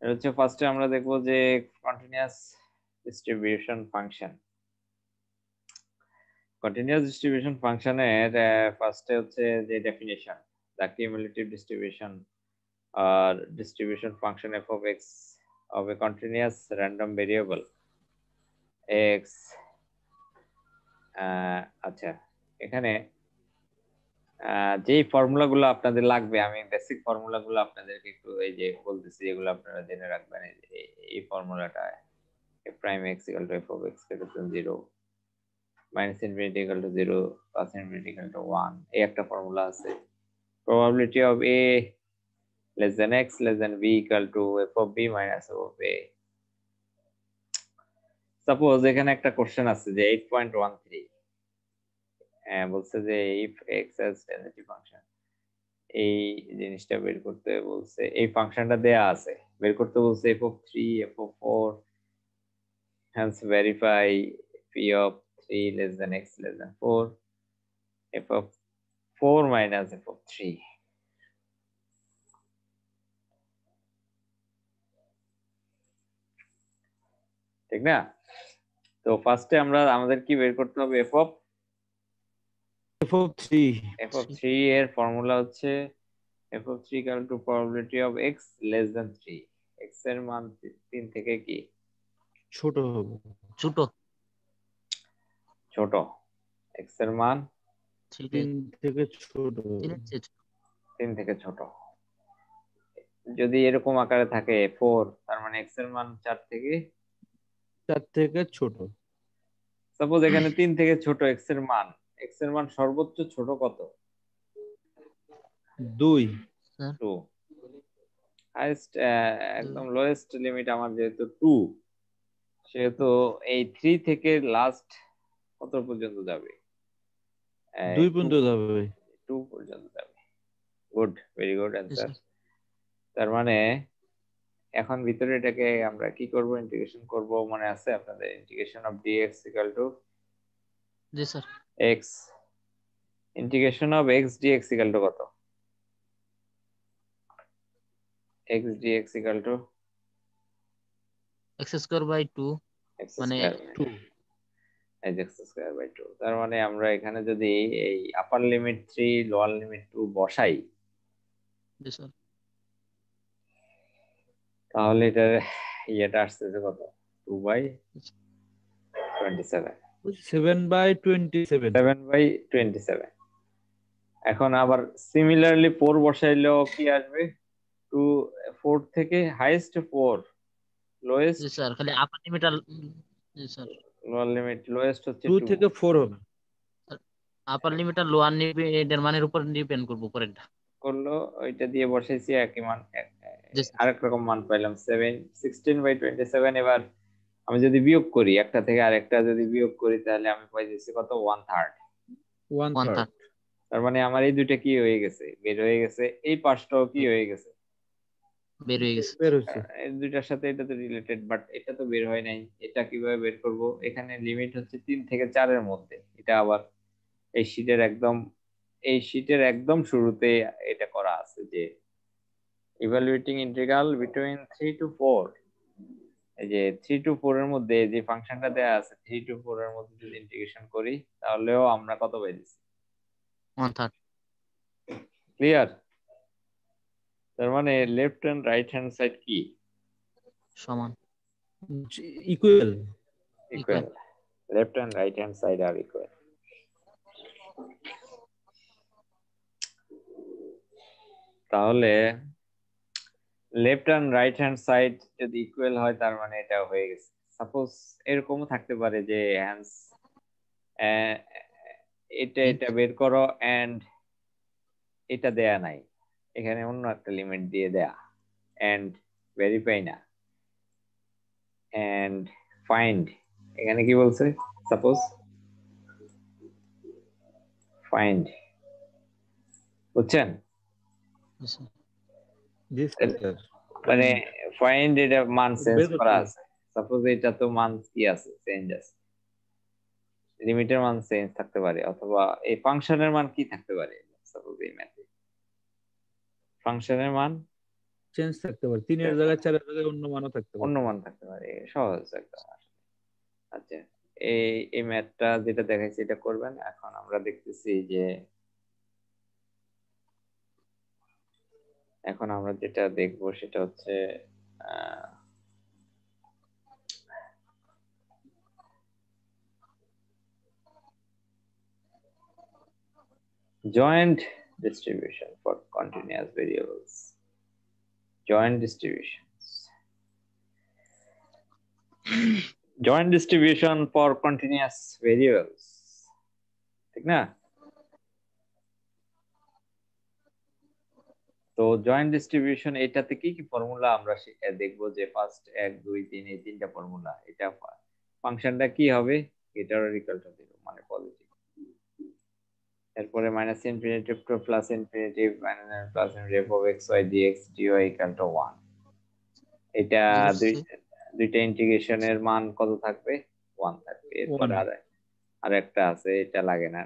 এটা হচ্ছে ফার্স্টে আমরা দেখবো যে continuous distribution function. Continuous distribution ফাংশনের ফার্স্টে হচ্ছে যে definition, the cumulative distribution or distribution function f of x of a continuous random variable x। আচ্ছা, এখানে যেই ফর্মুলাগুলো আপনাদের লাগবে, আমি বেসিক ফর্মুলাগুলো আপনাদেরকে একটু এই যে বলতেছি, এগুলো আপনারা জেনে রাখবেন। এই ফর্মুলাটা f prime x equal to f of x greater than 0, minus infinity equal to 0, plus infinity equal to 1, এই একটা ফর্মুলা আছে। probability of a less than x less than b equal to f of b minus f of a। Suppose এখানে একটা question আছে যে 8.13 বলছে যে if x has density function, এই জিনিসটা বের করতে বলছে, এই ফাংশনটা দেয়া আছে, বের করতে বলছে f of 3 f of 4, hence verify p of 3 less than x less than 4, f of 4 minus f of 3। ঠিক না? তো ফার্স্টে আমরা আমাদের কি বের করতে হবে, f of 3 এর ফর্মুলা হচ্ছে f of 3 equal to probability of x less than 3, x এর মান 3 থেকে কি ছোট হবে, ছোট ছোট, x এর মান 3 থেকে ছোট, 3 থেকে ছোট। যদি এরকম আকারে থাকে 4, তার মানে x এর মান 4 থেকে 4 থেকে ছোট। সাপোজ এখানে 3 থেকে ছোট x এর মান, x এর মান সর্বোচ্চ ছোট কত? 2। 2। হাইয়েস্ট একদম লোয়েস্ট লিমিট আমার যেহেতু 2, সেহেতু এই 3 থেকে লাস্ট কত পর্যন্ত যাবে? 2 পর্যন্ত যাবে। 2 পর্যন্ত যাবে। Good, very good answer. তার মানে এখন ভিতরে এটাকে আমরা কি করব, ইন্টিগ্রেশন করব। মনে আছে আপনাদের integration of dx equal to জি sir x, integration of x dx equal to কত? x dx equal to x square by 2 মানে 2 x স্কয়ার বাই 2। তার মানে আমরা এখানে যদি এই আপার লিমিট 3 লোয়ার লিমিট 2 বসাই, জি স্যার তাহলে এটা ইয়েটা আসছে কত? 2 বাই 27, 7/27। এখন আবার সিমিলারলি 4 বসাইলেও কি আসবে? 2 4 থেকে হাইয়েস্ট 4, লোয়েস্ট জি স্যার খালি আপার লিমিট আর জি স্যার লোয়ার লিমিট, লোয়েস্ট হচ্ছে 2 2 থেকে 4 হবে। আপার লিমিট আর লোয়ার লিমিট এর মানের উপর ডিপেন্ড করবো পরেরটা করলো, ওইটা দিয়ে বসাইছি একই মান, জি স্যার আরেক রকম মান পাইলাম 16/27। এবার আমি যদি বিয়োগ করি, একটা থেকে আরেকটা যদি বিয়োগ করি, তাহলে আমি পাইছি কত? 1/3। 1/3। তার মানে আমার এই দুইটা কি হয়ে গেছে, বের হয়ে গেছে। এই পাঁচটাও কি হয়ে গেছে, বের হয়ে গেছে। বের হইছে। এই দুইটার সাথে এটা তো রিলেটেড, বাট এটা তো বের হয় নাই। এটা কিভাবে বের করব? এখানে লিমিট হচ্ছে 3 থেকে 4 এর মধ্যে। এটা আবার এই শীটের একদম শুরুতে এটা করা আছে যে ইভালুয়েটিং ইন্টিগ্রাল বিটুইন 3 to 4। এই যে 3 to 4 এর মধ্যে যে ফাংশনটা দেয়া আছে, 3 to 4 এর মধ্যে যদি ইন্টিগ্রেশন করি, তাহলেও আমরা কত পাইছি? 1/3 ক্লিয়ার? তার মানে left and right hand side কি সমান equal. Equal. Left and right hand side আর ইকুয়াল। তাহলে left and right hand side যদি ইকুয়াল হয়, তার মানে এটা হয়ে গেছে। সাপোজ এরকমও থাকতে পারে যে হ্যান্স এটা বের করো এন্ড এটা দেয়া নাই, এখানে অন্য একটা লিমিট দিয়ে দেয়া, এন্ড ভেরিফাই না, এন্ড ফাইন্ড। এখানে কি বলছে? সাপোজ ফাইন্ড, বুঝছেন? মানে ফাইন্ড এটা মান চেঞ্জ করা আছে। সাপোজ এটা তো মান কি আছে, চেঞ্জ আছে, লিমিটের মান চেঞ্জ থাকতে পারে, অথবা এই ফাংশনের মান কি থাকতে পারে। সাপোজ এই ম্যাথে ফাংশনের মান চেঞ্জ থাকতে পারে, 3 এর জায়গায় 4 এর জায়গায় অন্য মানও থাকতে পারে। অন্য মান থাকতে পারে, সহজ একদম। আচ্ছা, এই ম্যাথটা যেটা দেখাইছি এটা করবেন। এখন আমরা দেখতেছি যে এখন আমরা যেটা দেখব সেটা হচ্ছে joint distribution for continuous variables. Joint distributions. Joint distribution for continuous variables. ঠিক না? তো জয়েন্ট ডিস্ট্রিবিউশন এটাতে কি কি ফর্মুলা আমরা দেখবো যে ফার্স্ট 1 2 3 এই তিনটা ফর্মুলা। এটা ফাংশনটা কি হবে? এটা ইকুয়াল টু 0 মানে পজিটিভ। এরপরে minus infinity two plus infinity minus plus infinity of x y dx dy equal to 1। এটা দুইটা ইন্টিগ্রেশনের মান কত থাকবে? 1 থাকবে। এরপর আর একটা আছে, এটা লাগে না।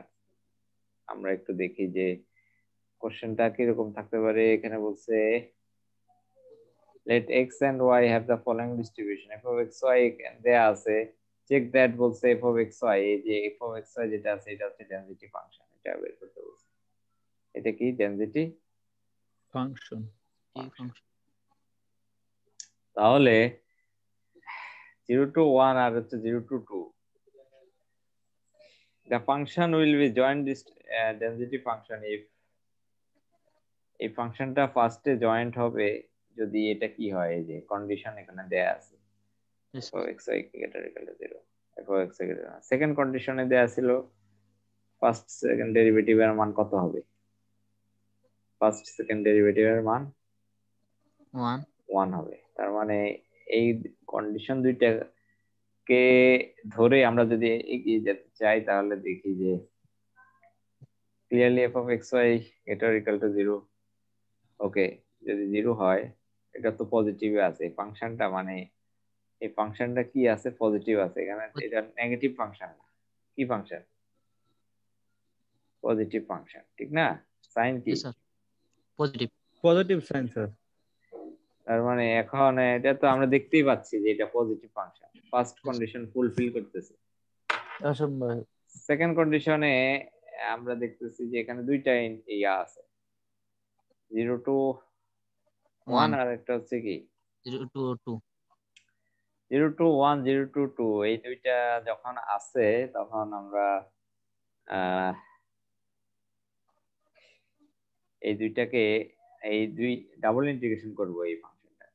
আমরা একটু দেখি যে কোশ্চেনটা কিরকম থাকতে পারে। এখানে বলছে let x and y have the following distribution f of x y দেয়া আছে, check that বলছে f of x y, এই যে f of x y যেটা আছে এটা হচ্ছে ডেনসিটি ফাংশন। এটা বের করতে বলছে। এটা কি? Density function. তাহলে 0 to 1 আর হচ্ছে 0 to 2, the function will be joint density function if এই ফাংশনটা ফার্স্টে জয়েন্ট হবে যদি এটা কি হয়, এই যে কন্ডিশন এখানে দেয়া আছে f of x y greater equal to 0, f of x y greater। Second কন্ডিশনে দেয়া ছিল ফার্স্ট সেকেন্ড ডেরিভেটিভের মান কত হবে? ফার্স্ট সেকেন্ড ডেরিভেটিভের মান 1 হবে। তার মানে এই কন্ডিশন দুইটাকে ধরে আমরা যদি এগিয়ে যেতে চাই তাহলে দেখি যে clearly f of x y greater equal to 0। ওকে, যদি 0 হয় এটা তো পজিটিভে আছে এই ফাংশনটা, মানে এই ফাংশনটা কি আছে? পজিটিভ আছে। এখানে এটা নেগেটিভ ফাংশন না, কি ফাংশন? পজিটিভ ফাংশন, ঠিক না? সাইন কি? Positive sign sir. তার মানে এখন এটা তো আমরা দেখতেই পাচ্ছি যে এটা positive function. First condition fulfil করতেছে। সেকেন্ড কন্ডিশনে আমরা দেখতেছি যে এখানে দুইটা ইয়া আছে, 0 to 1 আর একটা হচ্ছে কি 0 to 2। 0 to 1 0 to 2 এই দুইটা যখন আছে তখন আমরা এই দুইটাকে এই দুই ডাবল ইন্টিগ্রেশন করব এই ফাংশনটা।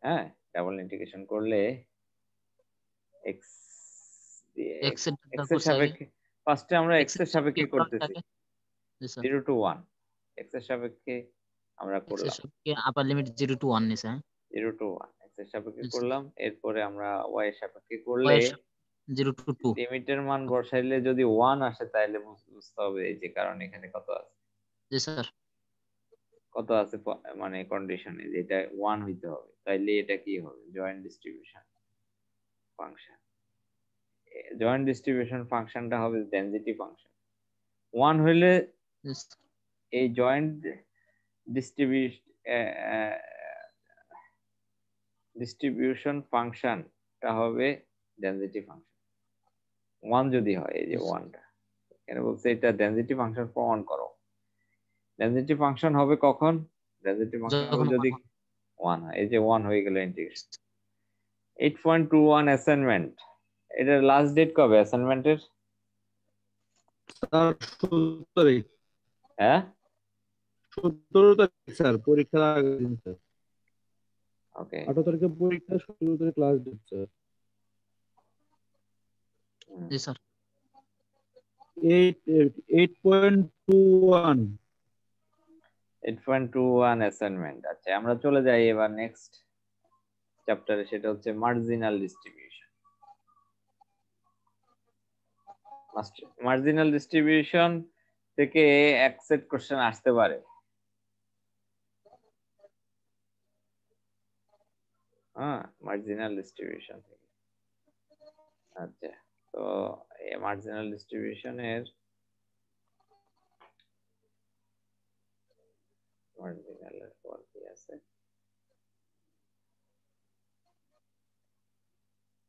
হ্যাঁ, ডাবল ইন্টিগ্রেশন করলে x দিয়ে x এর সাপেক্ষে ফার্স্টে আমরা x এর সাপেক্ষে করতেছি 0 to 1, x এর সাপেক্ষে আমরা করলাম আপার লিমিট 0 to 1 নিছে। 0 to 1 x এর সাপেক্ষে করলাম। এরপরে আমরা y এর সাপেক্ষে করলে 0 to 2 লিমিটের মান বসাইলে যদি 1 আসে তাহলে বুঝতে হবে এই যে কারণ এখানে কত আছে। জি স্যার, কত আছে মানে কন্ডিশনে যেটা 1 হইতে হবে, তাইলে এটা কি হবে? Joint distribution function. Joint distribution ফাংশনটা হবে ডেনসিটি ফাংশন। 1 হইলে এই জয়েন্ট ডিস্ট্রিবিউশন ফাংশনটা হবে ডেনসিটি ফাংশন। 1 যদি হয়, এই যে 1টা এখানে বলছে এটা ডেনসিটি ফাংশন প্রমাণ করো। ডেনসিটি ফাংশন হবে কখন? ডেনসিটি ফাংশন হবে যদি 1 হয়। এই যে 1 হয়ে গেল ইন্টিগ্রেশন। 8.21 অ্যাসাইনমেন্ট। এটার লাস্ট ডেট কবে অ্যাসাইনমেন্টের? স্যার 17 তারিখ। হ্যাঁ 17 তারিখ স্যার, পরীক্ষার আগের দিন স্যার। ওকে, 18 তারিখে পরীক্ষা, 17 তারিখ ক্লাস ডেট স্যার। জি স্যার। 8.21 অ্যাসাইনমেন্ট। আচ্ছা, আমরা চলে যাই এবার নেক্সট চ্যাপ্টারে, সেটা হচ্ছে মার্জিনাল ডিস্ট্রিবিউশন। মার্জিনাল ডিস্ট্রিবিউশন থেকে এক সেট কোশ্চেন আসতে পারে। হ্যাঁ, মার্জিনাল ডিস্ট্রিবিউশন থেকে। আচ্ছা, তো এই মার্জিনাল ডিস্ট্রিবিউশনের মার্জিনালের পর কি আছে,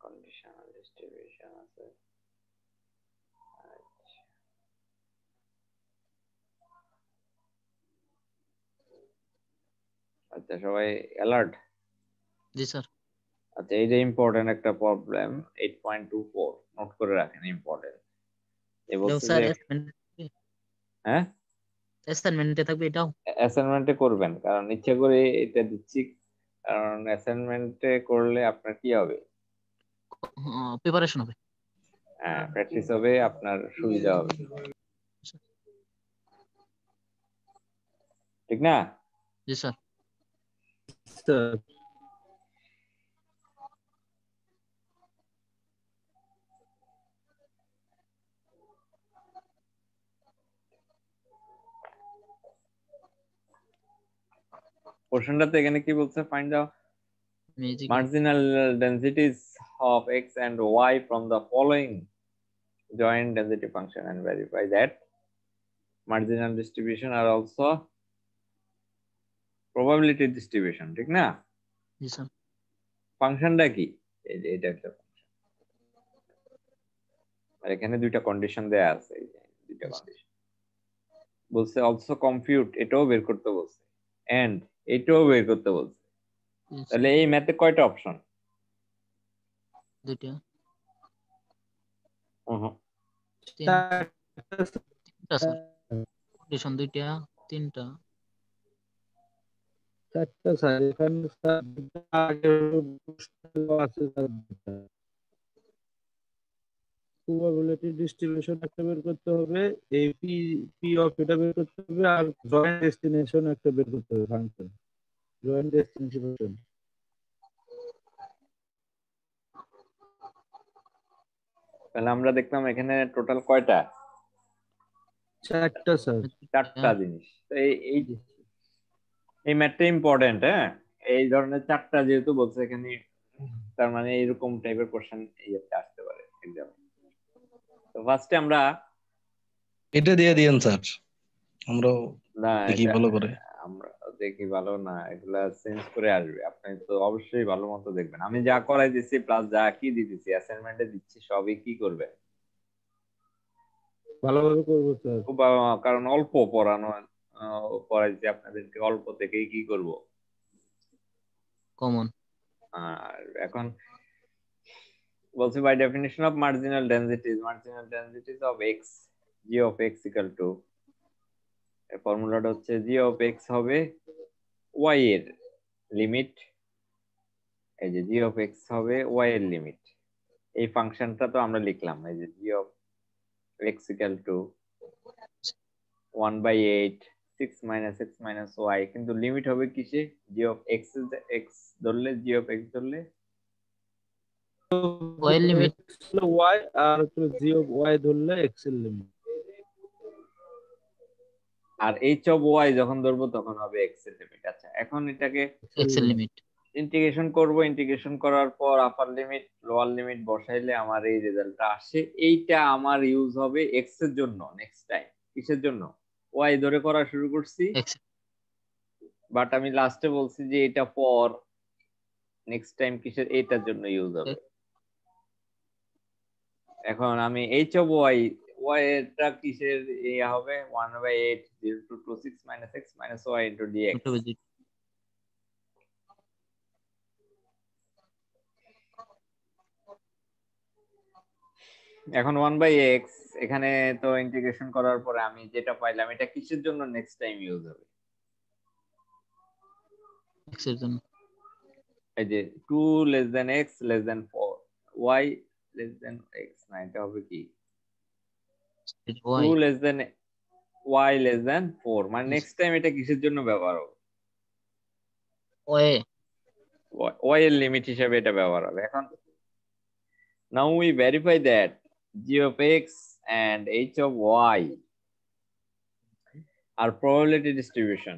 কন্ডিশনাল ডিস্ট্রিবিউশন আছে। আচ্ছা সবাই অ্যালার্ট? জি স্যার। আচ্ছা এই যে ইম্পর্টেন্ট একটা প্রবলেম 8.24 নোট করে রাখেন, ইম্পর্টেন্ট। এ বলছে স্যার যে হ্যাঁ অ্যাসাইনমেন্টে থাকবে এটাও? অ্যাসাইনমেন্টে করবেন, কারণ ইচ্ছা করে এটা দিচ্ছি, কারণ অ্যাসাইনমেন্টে করলে আপনার কি হবে, প্রিপারেশন হবে। হ্যাঁ প্র্যাকটিস হবে, আপনার সুবিধা হবে, ঠিক না? জি স্যার। স্যার পোর্শনটাতে এখানে কি বলছে, find out music marginal densities of x and y from the following joint density function and verify that marginal distribution are also probability distribution, ঠিক না? জি স্যার। ফাংশনটা কি, এই যে এটা একটা ফাংশন, আর এখানে দুইটা কন্ডিশন দেয়া আছে, এই যে দুইটা কন্ডিশন বলছে, অলসো কম্পিউট এটাও বের করতে বলছে, এন্ড এটাও বের করতে বলছে। তাহলে এই ম্যাথে কয়টা অপশন? দুইটা। তিনটা স্যার, কন্ডিশন দুইটা, তিনটা। চারটা স্যার, এখানে স্যার আগের আছে স্যার। প্রবাবিলিটি ডিস্ট্রিবিউশন একটা বের করতে হবে, এই পি পি অফ এটা বের করতে হবে, আর জয়েন্ট ডেস্টিনেশন একটা বের করতে হবে ফাংশন, জয়েন্ট ডেস্টিনেশন। তাহলে আমরা দেখলাম এখানে টোটাল কয়টা? চারটা স্যার। চারটা জিনিস। তো এই ম্যাথটা ইম্পর্টেন্ট, হ্যাঁ এই ধরনের চারটা যেহেতু বলছে এখানে, তার মানে এরকম টাইপের কোশ্চেন এই একটা আসতে পারে এক্সামে। তো ফার্স্টে আমরা এটা দিয়ে দিয়েন স্যার, আমরাও না দেখি এটা ভালো করে। আমরা দেখি ভালো না, এগুলা চেঞ্জ করে আসবে, আপনি তো অবশ্যই ভালো মতো দেখবেন। আমি যা করাই দিচ্ছি প্লাস যা কি দিতেছি অ্যাসাইনমেন্টে দিচ্ছি সবই কি করবে, ভালোভাবে করবো স্যার। খুব কারণ অল্প পড়ানো, পড়াইছি আপনাদেরকে অল্প থেকেই কি করব কমন। আর এখন বলছি by definition of marginal densities of X, G of X equal to, ফর্মুলাটা হচ্ছে জি অফ এক্স হবে ওয়াই এর লিমিট, এই যে জি অফ এক্স হবে ওয়াই এর লিমিট। এই ফাংশনটা তো আমরা লিখলাম, এই যে G of X equal to 1/8 6 minus X minus Y, কিন্তু লিমিট হবে কিসে, জি অফ এক্স এক্স ধরলে, জি অফ এক্স ধরলে ওয়াই লিমিট, ওয়াই আর জি অফ ওয়াই ধরলে এক্স এর লিমিট, আর এইচ অফ ওয়াই যখন ধরবো তখন হবে এক্স এর লিমিট। আচ্ছা এখন এটাকে এক্স এর লিমিট। ইন্টিগ্রেশন করব, ইন্টিগ্রেশন করার পর আপার লিমিট লোয়ার লিমিট বসাইলে আমার এই রেজাল্টটা আসে। এইটা আমার ইউজ হবে এক্স এর জন্য নেক্সট টাইম, কিসের জন্য, ওয়াই ধরে করা শুরু করছি, এক্স। বাট আমি লাস্টে বলছি যে এটা পর নেক্সট টাইম কিসের, এইটার জন্য ইউজ হবে। এখন আমি এইচ অফ ওয়াই, ওয়াই এটা কিসের ইয়া হবে, 1/8 0 to 2 6 minus x minus y into dx। এখন 1/x এখানে তো ইন্টিগ্রেশন করার পরে আমি যেটা পাইলাম এটা কিসের জন্য নেক্সট টাইম ইউজ হবে, এক্স এর জন্য। এই যে 2 less than x less than 4 y less than x, না এটা হবে কি 2 less than y less than 4, মানে নেক্সট টাইম এটা কিসের জন্য ব্যবহার হবে, y এর লিমিট হিসেবে এটা ব্যবহার হবে। এখন now we verify that g of x and h of y are probability distribution।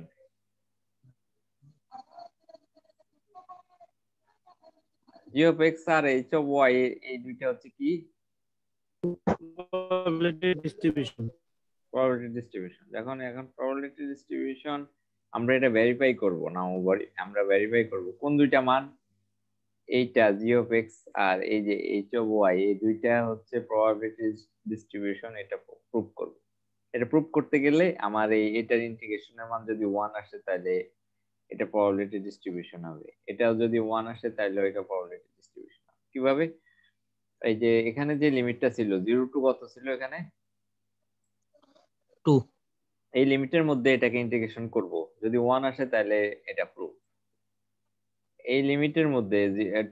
g of x R h of y এই দুইটা হচ্ছে কি, প্রবাবিলিটি ডিস্ট্রিবিউশন। probability distribution। এখন probability distribution আমরা এটা ভেরিফাই করব না, আমরা ভেরিফাই করব কোন দুইটা মান, এইটা জি অফ এক্স আর এই যে এইচ অফ ওয়াই, এই দুইটা হচ্ছে প্রবাবিলিটি ডিস্ট্রিবিউশন, এটা প্রুফ করব। এটা প্রুফ করতে গেলে আমার এটার ইন্টিগ্রেশনের মান যদি 1 আসে তাহলে এটা প্রবাবিলিটি ডিস্ট্রিবিউশন হবে, এটাও যদি 1 আসে তাহলে এটা প্রবাবিলিটি ডিস্ট্রিবিউশন হবে। কিভাবে? এই যে এখানে যে লিমিটটা ছিল 0 টু কত ছিল এখানে 2। এই লিমিটের মধ্যে এটাকে ইন্টিগ্রেশন করব, যদি 1 আসে তাহলে এটা প্রুফ। এই লিমিটের মধ্যে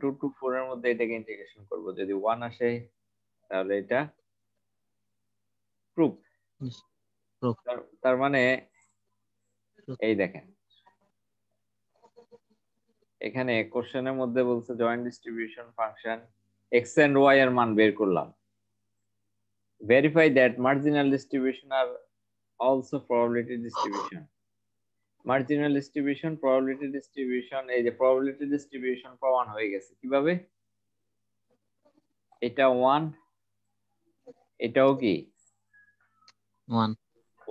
2 টু 4 এর মধ্যে এটাকে ইন্টিগ্রেশন করব, যদি 1 আসে তাহলে এটা প্রুফ। প্রুফ। তার মানে এই দেখেন এখানে কোশ্চেনের মধ্যে বলছে joint distribution function x and y এর মান বের করলাম, ভেরিফাই দ্যাট মার্জিনাল ডিস্ট্রিবিউশন আর also probability distribution. Marginal distribution, probability distribution, এই যে প্রবাবিলিটি ডিস্ট্রিবিউশন প্রমাণ হয়ে গেছে কিভাবে, এটা 1 এটাও কি 1।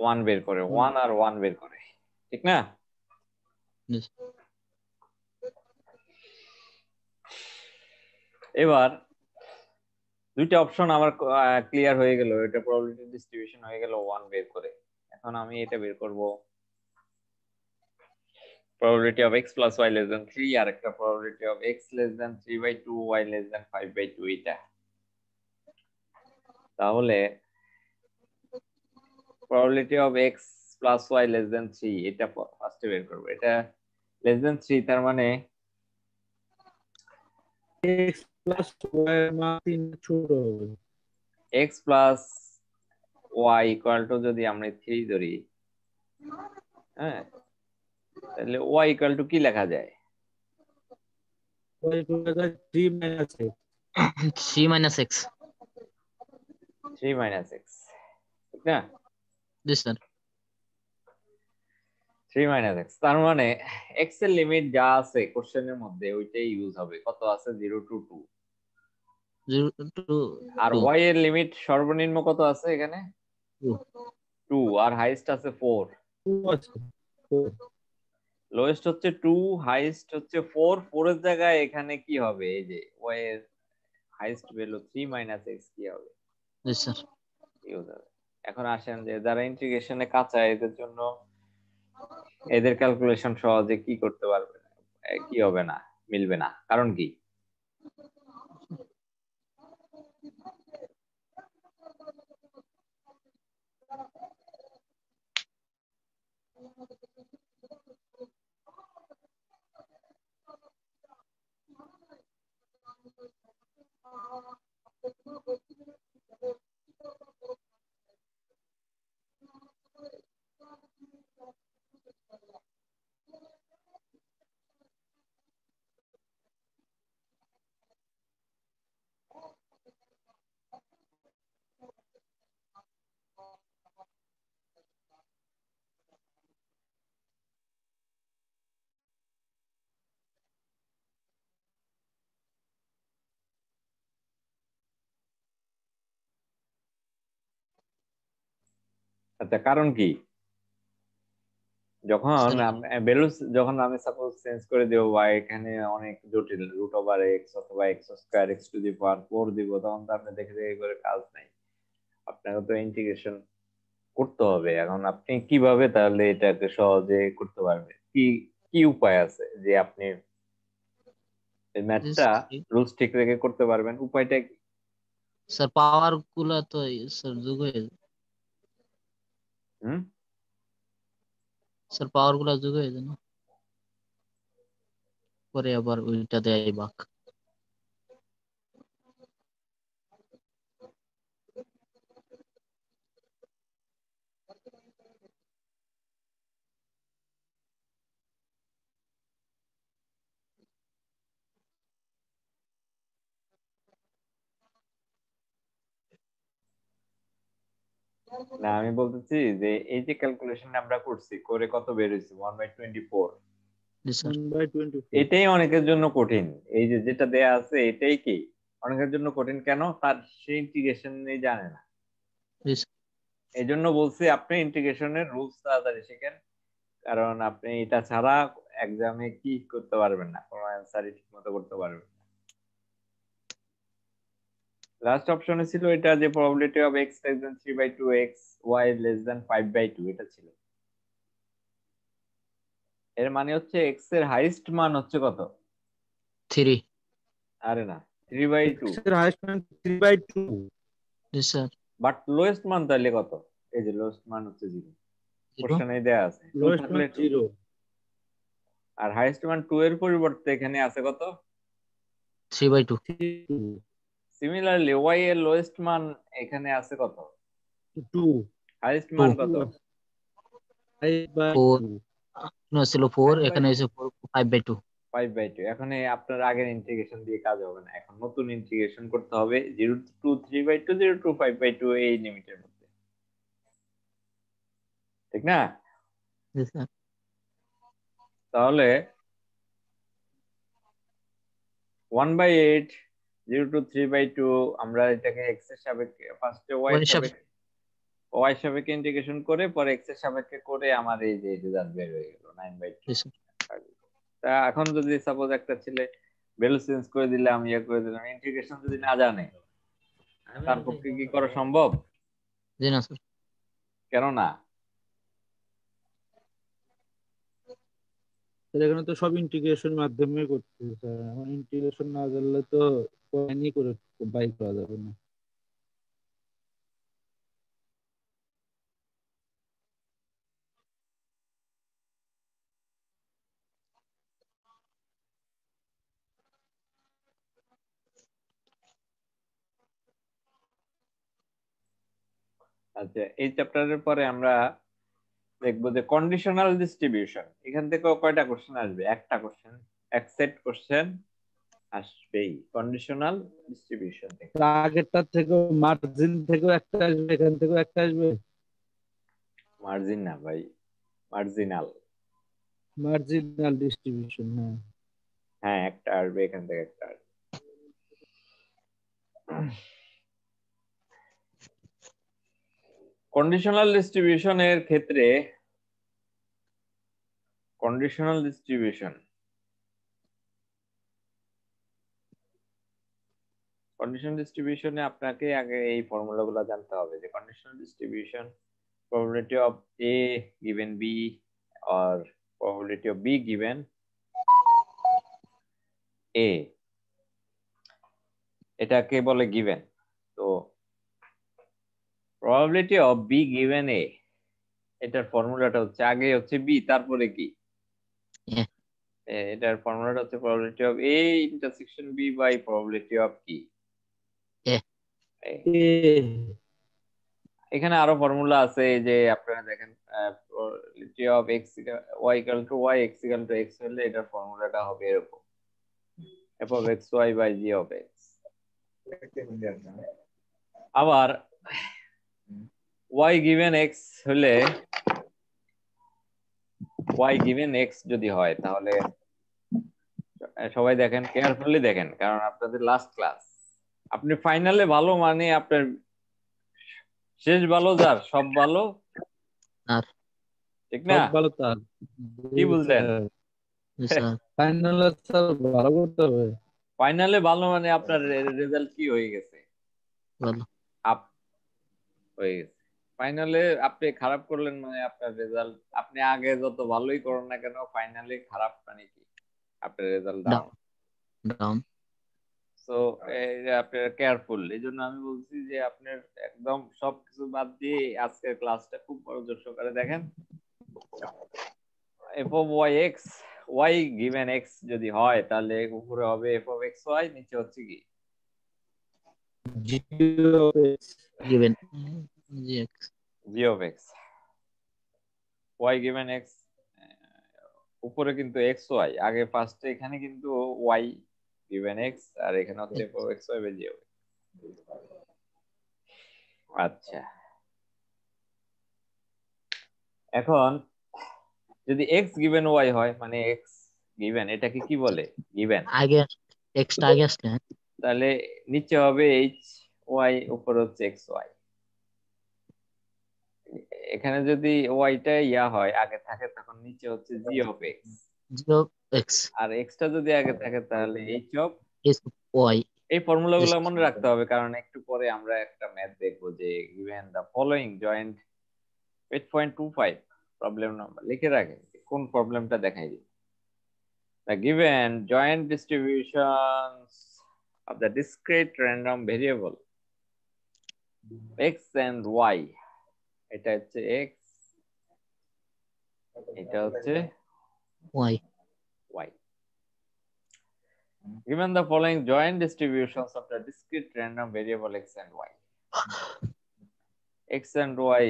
1 বের করে, 1 আর 1 বের করে, ঠিক না? এবার দুইটা অপশন আমার ক্লিয়ার হয়ে গেল, এটা প্রবাবিলিটি ডিস্ট্রিবিউশন হয়ে গেল 1 বের করে। এখন আমি এটা বের করব probability of x plus y less than 3 আর একটা probability of x less than 3/2 y less than 5/2 এটা। তাহলে probability of x plus y less than 3 এটা ফার্স্টে বের করব, এটা less than 3 তার মানে x প্লাস y এর মান 3 ছোট হবে। x plus y equal to যদি আমরা 3 ধরি, হ্যাঁ, তাহলে y equal to কি লেখা যায়? y equal to 3 minus x। 3 minus x। 3 minus x, ঠিক না? জি স্যার। 3 minus x তার মানে x এর লিমিট যা আছে কোশ্চেনের মধ্যে ওইটাই ইউজ হবে। কত আছে? 0 to 2। 0 to আর 2। y এর লিমিট সর্বনিম্ন কত আছে এখানে? 2 আর হাইয়েস্ট আছে 4। 2 আছে 4। লোয়েস্ট হচ্ছে 2, হাইয়েস্ট হচ্ছে 4। 4 এর জায়গায় এখানে কি হবে? এই যে y এর হাইয়েস্ট ভ্যালু 3 মাইনাস x কি হবে? জি স্যার। ইউজ হবে। এখন আসেন যে যারা ইন্টিগ্রেশনে কাঁচা এদের জন্য এদের ক্যালকুলেশন সহজে কি করতে পারবে না, কি হবে না, মিলবে না, কারণ কি? আচ্ছা, কারণ কি? যখন আমি সাপোজ চেঞ্জ করে দেবো বা এখানে অনেক জটিল রুট ওভার এক্স অথবা X square X to the power 4 দিব, তখন তো আপনি দেখে দেখে করে কাজ নাই, আপনাকে তো ইন্টিগ্রেশন করতে হবে। এখন আপনি কিভাবে তাহলে এটাকে সহজে করতে পারবেন? কি কি উপায় আছে যে আপনি এই ম্যাথটা রুলস ঠিক রেখে করতে পারবেন? উপায়টা কি? স্যার পাওয়ার গুলা তো স্যার যোগ হয়ে যায়। হুম, স্যার পাওয়ার গুলা যোগ হয়ে যায় না, পরে আবার ওইটা দেয় বাক। না আমি বলতেছি যে এই যে ক্যালকুলেশন আমরা করছি, করে কত বের হয়েছে? 1/24। জি স্যার। 1/24। এটাই অনেকের জন্য কঠিন। এই যে যেটা দেয়া আছে এটাই কি অনেকের জন্য কঠিন, কেন? তার সেই ইন্টিগ্রেশন জানে না। জি স্যার। এই জন্য বলছি আপনি ইন্টিগ্রেশনের রুলস তাড়াতাড়ি শিখেন, কারণ আপনি এটা ছাড়া এক্সামে কি করতে পারবেন না, কোনো অ্যান্সারই ঠিক মতো করতে পারবেন না। লাস্ট অপশনে ছিল এটা যে probability of x less than 3/2 x y less than 5/2, এটা ছিল। এর মানে হচ্ছে x এর হাইয়েস্ট মান হচ্ছে কত? 3। আরে না, 3/2। এর হাইয়েস্ট মান 3/2। জি স্যার। বাট লোয়েস্ট মান তাহলে কত? এই যে লোয়েস্ট মান হচ্ছে 0, 0। কোশ্চেনে দেয়া আছে 2 লোয়েস্ট মান থাকলে 2, 0। আর হাইয়েস্ট মান 2 এর পরিবর্তে এখানে আছে কত? 3/2। 3/2। সিমিলারলি y এর লোয়েস্ট মান এখানে আছে কত? 2। হাইয়েস্ট মান 2। কত? 4 5/2। ছিল 4, 5/2। এখানে এসে 5/2। 5/2। এখন আপনার আগের ইন্টিগ্রেশন দিয়ে কাজ হবে না, এখন নতুন ইন্টিগ্রেশন করতে হবে 0 to 3/2, 0 to 5/2 এই লিমিটের মধ্যে, ঠিক না? জি স্যার। তাহলে 1/8 0 to 3/2 আমরা এটাকে x এর সাপেক্ষে ফার্স্টে y এর সাপেক্ষে ইন্টিগ্রেশন করে পরে x এর সাপেক্ষে করে আমার এই যে রেজাল্ট বের হয়ে গেল 9/2। জি স্যার। তা এখন যদি সাপোজ একটা ছেলে ভ্যালু চেঞ্জ করে দিলাম, করে দিলাম, ইন্টিগ্রেশন যদি না জানে তার পক্ষে কি করা সম্ভব? জি না স্যার। কেন না? এখানে তো সব ইন্টিগ্রেশন মাধ্যমে করতে স্যার, এখন ইন্টিগ্রেশন না জানলে তো কোয়ানি করে বাই করা যাবে না। আচ্ছা, এই চ্যাপ্টারের পরে আমরা দেখবো যে কন্ডিশনাল ডিস্ট্রিবিউশন। এখান থেকে কয়টা কোশ্চেন আসবে? একটা কোশ্চেন, এক সেট কোশ্চেন আসবেই কন্ডিশনাল ডিস্ট্রিবিউশন থেকে। আগেরটার থেকে মার্জিন থেকেও একটা আসবে, এখান থেকেও একটা আসবে। মার্জিন না ভাই, মার্জিনাল। মার্জিনাল ডিস্ট্রিবিউশন, হ্যাঁ। হ্যাঁ, একটা আসবে, এখান থেকে একটা আসবে। কন্ডিশনাল ডিস্ট্রিবিউশনের ক্ষেত্রে কন্ডিশনাল ডিস্ট্রিবিউশনে আপনাকে আগে এই ফর্মুলাগুলো জানতে হবে যে conditional distribution probability of A given B or probability of B given A, এটাকে বলে গিভেন। তো probability of B given A, এটার ফর্মুলাটা হচ্ছে আগে হচ্ছে B, তারপরে কি? A। এটার ফর্মুলাটা হচ্ছে probability of A intersection B by probability of কি? A। এখানে আরো ফর্মুলা আছে, এই যে আপনারা দেখেন probability of x y equal to y, x equal to x হলে এটার ফর্মুলাটা হবে এরকম, f of x y by g of x। আবার y given x হলে y given x যদি হয় তাহলে সবাই দেখেন, কেয়ারফুলি দেখেন, কারণ আপনাদের লাস্ট ক্লাস। আপনি ফাইনালে ভালো মানে আপনার শেষ ভালো যার সব ভালো আর ঠিক না? সব ভালো তার। কি বলছেন? জি স্যার। ফাইনাল স্যার ভালো করতে হবে। ফাইনালে ভালো মানে আপনার রেজাল্ট কি হয়ে গেছে? ভালো। আপ হয়ে গেছে। ফাইনালে আপনি খারাপ করলেন মানে আপনার রেজাল্ট, আপনি আগে যত ভালোই করেন না কেন ফাইনালে খারাপ মানে কি আপনার রেজাল্ট ডাউন। ডাউন। সো আপনার কেয়ারফুল, এই জন্য আমি বলছি যে আপনার একদম সবকিছু বাদ দিয়ে আজকের ক্লাসটা খুব মনোযোগ সহকারে দেখেন। f of y(x), y given x যদি হয় তাহলে উপরে হবে f of x y, নিচে হচ্ছে কি given gx। g of x। y given x উপরে কিন্তু x y, আগে ফার্স্টে এখানে কিন্তু y given x আর এখানে হচ্ছে f of x y by g of x। আচ্ছা, এখন যদি x given y হয় মানে x given, এটাকে কি বলে? given। আগে এক্সটা আগে আসলে তাহলে নিচে হবে h y, উপরে হচ্ছে x y। এখানে যদি ওয়াইটা ইয়া হয় আগে থাকে তখন নিচে হচ্ছে G of X, zero X আর এক্সটা যদি আগে থাকে তাহলে এইচ অফ। S Y. এই ফর্মুলাগুলো মনে রাখতে হবে কারণ একটু পরে আমরা একটা ম্যাথ দেখবো যে given the following joint 8.25 problem number লিখে রাখে কোন প্রবলেমটা দেখাই দিই। The given joint distributions of the discrete random variable x and y, এটা হচ্ছে x, এটা হচ্ছে Y. y. Given the following joint distributions of the discrete random variable x and y, x and y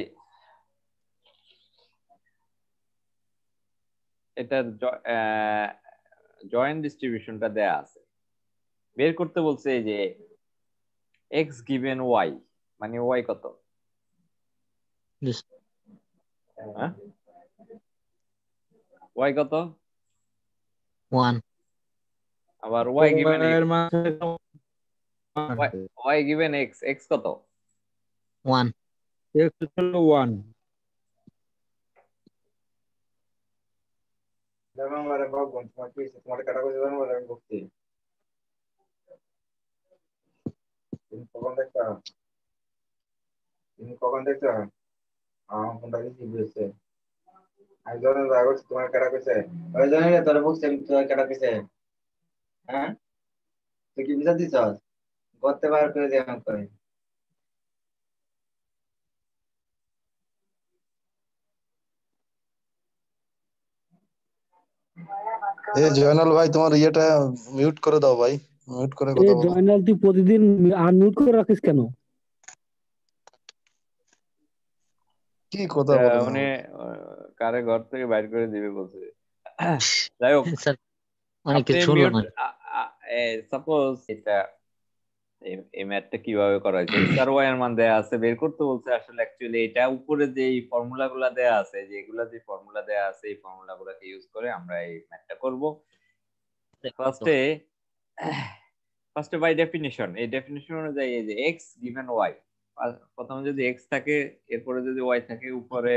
এটার joint ডিস্ট্রিবিউশনটা দেয়া আছে, বের করতে বলছে এই যে x given y মানে y কত, হ্যাঁ y কত, ওয়ান। আবার y given x, এর মাঝে y given x, x কত, ওয়ান। x হলো 1। কখন দেখছো আমার ফোনটা রিসিভ হয়েছে একজনের ভাই বলছে তোমার কেটা কইছে ওই জন্য তোর বলছে তোমার কেটা কইছে হ্যাঁ তুই কি বুঝা দিছ করতে বার করে দিয়ে আমার করে জয়নাল ভাই তোমার ইয়েটা মিউট করে দাও ভাই, মিউট করে কথা বলো। জয়নাল তুই প্রতিদিন আনমিউট করে রাখিস কেন? কি কথা বলে না উনি কারে ঘর থেকে বাইর করে দিবে বলছে। যাই হোক স্যার অনেক আপনি কিছু শুনলো মিউট, না। সাপোজ এটা এই ম্যাথটা কিভাবে করা হয়েছে, স্যার ওয়াই এর মান দেয়া আছে বের করতে বলছে, আসলে অ্যাকচুয়ালি এটা উপরে যে এই ফর্মুলাগুলো দেয়া আছে, যে এগুলা যে ফর্মুলা দেয়া আছে এই ফর্মুলাগুলোকে ইউজ করে আমরা এই ম্যাথটা করব। ফার্স্টে বাই ডেফিনিশন, এই ডেফিনিশন অনুযায়ী এই যে x given y, প্রথমে যদি x থাকে এরপরে যদি y থাকে উপরে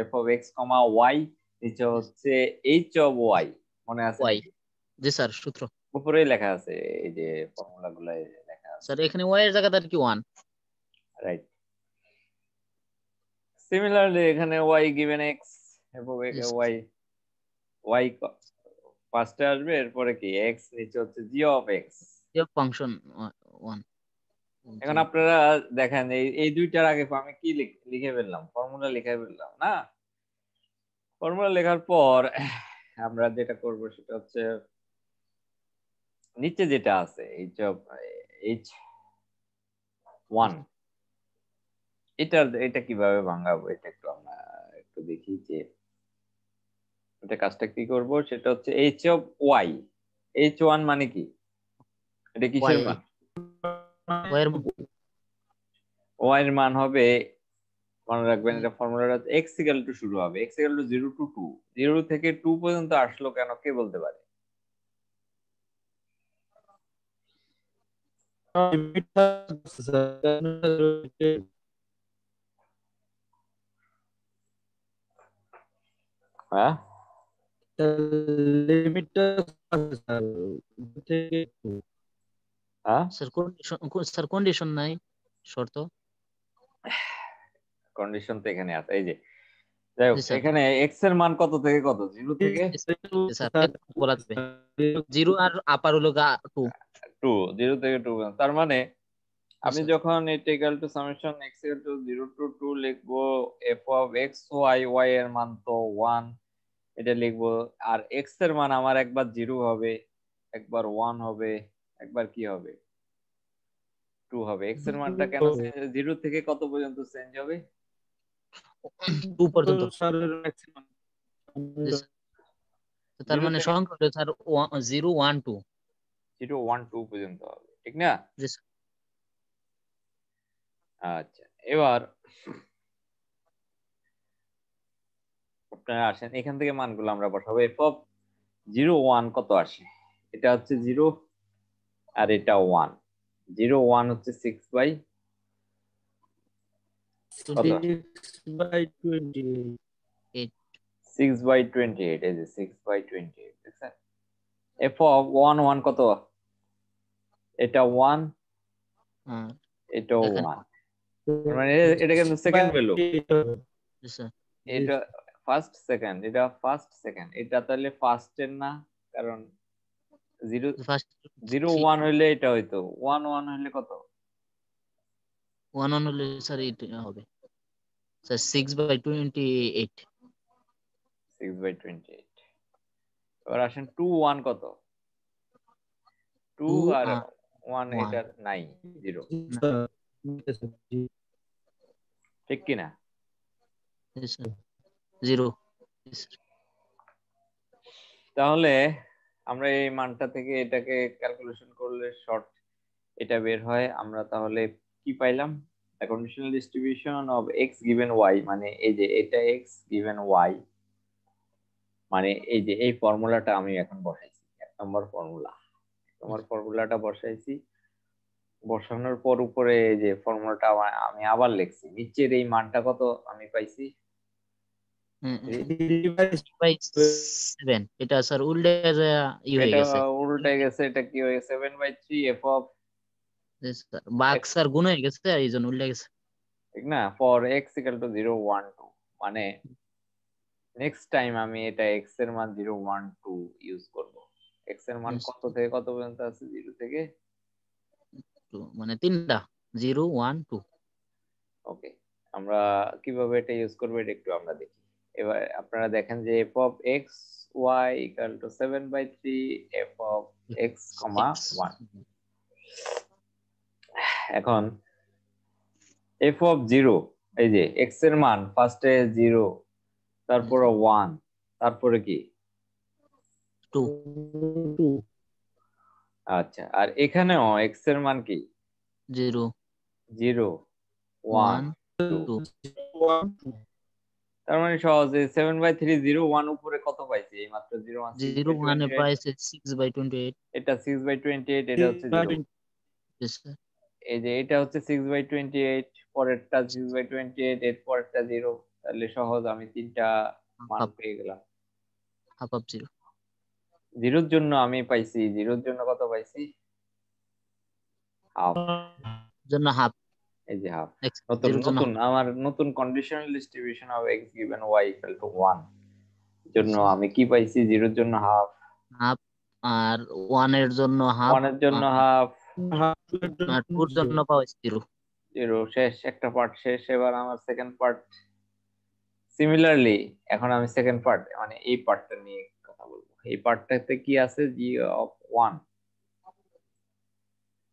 f of x, y, নিচে হচ্ছে h of y, মনে আছে ওয়াই। জি স্যার সূত্র উপরেই লেখা আছে, এই যে ফর্মুলাগুলো লেখা আছে, স্যার এখানে ওয়াই এর জায়গাতে আর কি ওয়ান। রাইট। সিমিলারলি এখানে y given x f of y ফার্স্টে আসবে, এরপরে কি x, নিচে হচ্ছে g of x। Function one. এখন আপনারা দেখেন এই দুইটার আগে আমি কি লিখে ফেললাম, ফর্মুলা লিখে ফেললাম না। ফর্মুলা লেখার পর আমরা যেটা করব সেটা হচ্ছে নিচে যেটা আছে h1, এটা কিভাবে ভাঙাবো, এটা একটু আমরা একটু দেখি যে এটা কাজটা কি করব। সেটা হচ্ছে h of y, h1 মানে কি, এটা কিসের মান, ওয়াই এর y এর মান হবে, মনে রাখবেন এটা ফর্মুলাটা x ইকুয়াল টু শুরু হবে, x ইকুয়াল টু 0 to 2, 0 থেকে 2 পর্যন্ত আসলো কেন, কে বলতে পারে? হ্যাঁ লিমিটটা থেকে হ্যাঁ স্যার কন্ডিশন নাই, শর্ত। কন্ডিশন তো এখানে আছে, এই যে যাই হোক জি স্যার। এখানে x এর মান কত থেকে কত, 0 থেকে স্যার বলা যাবে জিরো আর আপার হলো 2। 2, 0 থেকে 2 পর্যন্ত। তার মানে আমি স্যার। যখন এটা equal to summation x equal to 0 to 2 লিখবো, f of x y, y এর মান তো 1, এটা লিখবো, আর x এর মান আমার একবার 0 হবে, একবার 1 হবে, একবার কি হবে 2 হবে। x এর মানটা কেন 0 থেকে কত পর্যন্ত চেঞ্জ হবে, 2 পর্যন্ত। সারের ম্যাক্সিমাম। জি স্যার। তার 0 মানে থেকে সংখ্যা হলো স্যার 0 1 2। 0 1 2 পর্যন্ত হবে, ঠিক না? জি স্যার। আচ্ছা এবার আপনারা আসেন এখান থেকে মানগুলো আমরা বসাবো। f of 0 1 কত আসে, এটা হচ্ছে 0 আর এটা 1, 0 1 হচ্ছে 6/, কত 6/28 6/28 এই যে 6/28 দেখছেন f of 1 1 কত এটা 1 হ্যাঁ এটা এখানে 1 মানে এটা কিন্তু সেকেন্ড ভ্যালু জি স্যার এটা ফার্স্ট সেকেন্ড এটা ফার্স্ট সেকেন্ড এটা তাহলে ফার্স্ট এর না কারণ 0 ফার্স্ট 0 1 হইলে এটা হইতো 1 1 হইলে কত 1 1 হলে স্যার এটা হবে স্যার 6/28 6/28 এবার আসেন 2 1 কত 2 2 আর আর 1 1 এটা নাই 0 ঠিক কি না জি স্যার 0 তাহলে আমরা এই মানটা থেকে এটাকে ক্যালকুলেশন করলে শর্ট এটা বের হয় আমরা তাহলে কি পাইলাম the conditional distribution of x given y মানে এই যে এটা x given y মানে এই যে এই ফর্মুলাটা আমি এখন বসাইছি 1 নম্বর ফর্মুলা তোমার ফর্মুলাটা বসাইছি বসানোর পর উপরে এই যে ফর্মুলাটা আমি আবার লিখছি নিচের এই মানটা কত আমি পাইছি 3/7 এটা স্যার উল্টে হয়ে এটা গেছে উল্টে গেছে এটা কি হয়ে 7/3 f of জি স্যার বাঘ x স্যার গুণ হয়ে গেছে এই জন্য উল্টে গেছে ঠিক না for x equal to 0 1 2 মানে নেক্সট টাইম আমি এটা x এর মান 0 1 2 ইউজ করব x এর মান Yes. কত থেকে কত পর্যন্ত আছে 0 থেকে মানে তিনটা 0 1 2 ওকে আমরা কিভাবে এটা ইউজ করব এটা একটু আমরা দেখি এবার আপনারা দেখেন যে f of x y equal to 7/3 f of x, 1 এখন f of 0 এই যে x এর মান ফার্স্টে 0 তারপরে 1 তারপরে কি 2 আচ্ছা আর এখানেও x এর মান কি 0 0 1 2 2 তার মানে সহজে 7/3 0 1 উপরে কত পাইছি এই মাত্র 0 1 0 1 এর 6/28 প্রাইস 6/28 এটা 6/28 এটা হচ্ছে 0 yes sir এই যে এটা হচ্ছে 6/28 পরেরটা 6/28 এর পরেরটা 0 তাহলে সহজ আমি তিনটা মান পেয়ে গেলাম হাফ অফ 0 0 এর জন্য আমি পাইছি 0 এর জন্য কত পাইছি হাফ জন্য হাফ এই যে হাফ x 0 জন্য নতুন আমার নতুন conditional distribution of x given y equal to 1 জন্য আমি কি পাইছি 0 এর জন্য হাফ হাফ আর 1 এর জন্য হাফ 1 এর জন্য হাফ আর 2 এর জন্য পাওয়া 0 0 শেষ একটা পার্ট শেষ এবার আমার সেকেন্ড পার্ট সিমিলারলি এখন আমি সেকেন্ড পার্ট মানে এই পার্টটা নিয়ে কথা বলবো এই পার্টটাতে কি আছে g of 1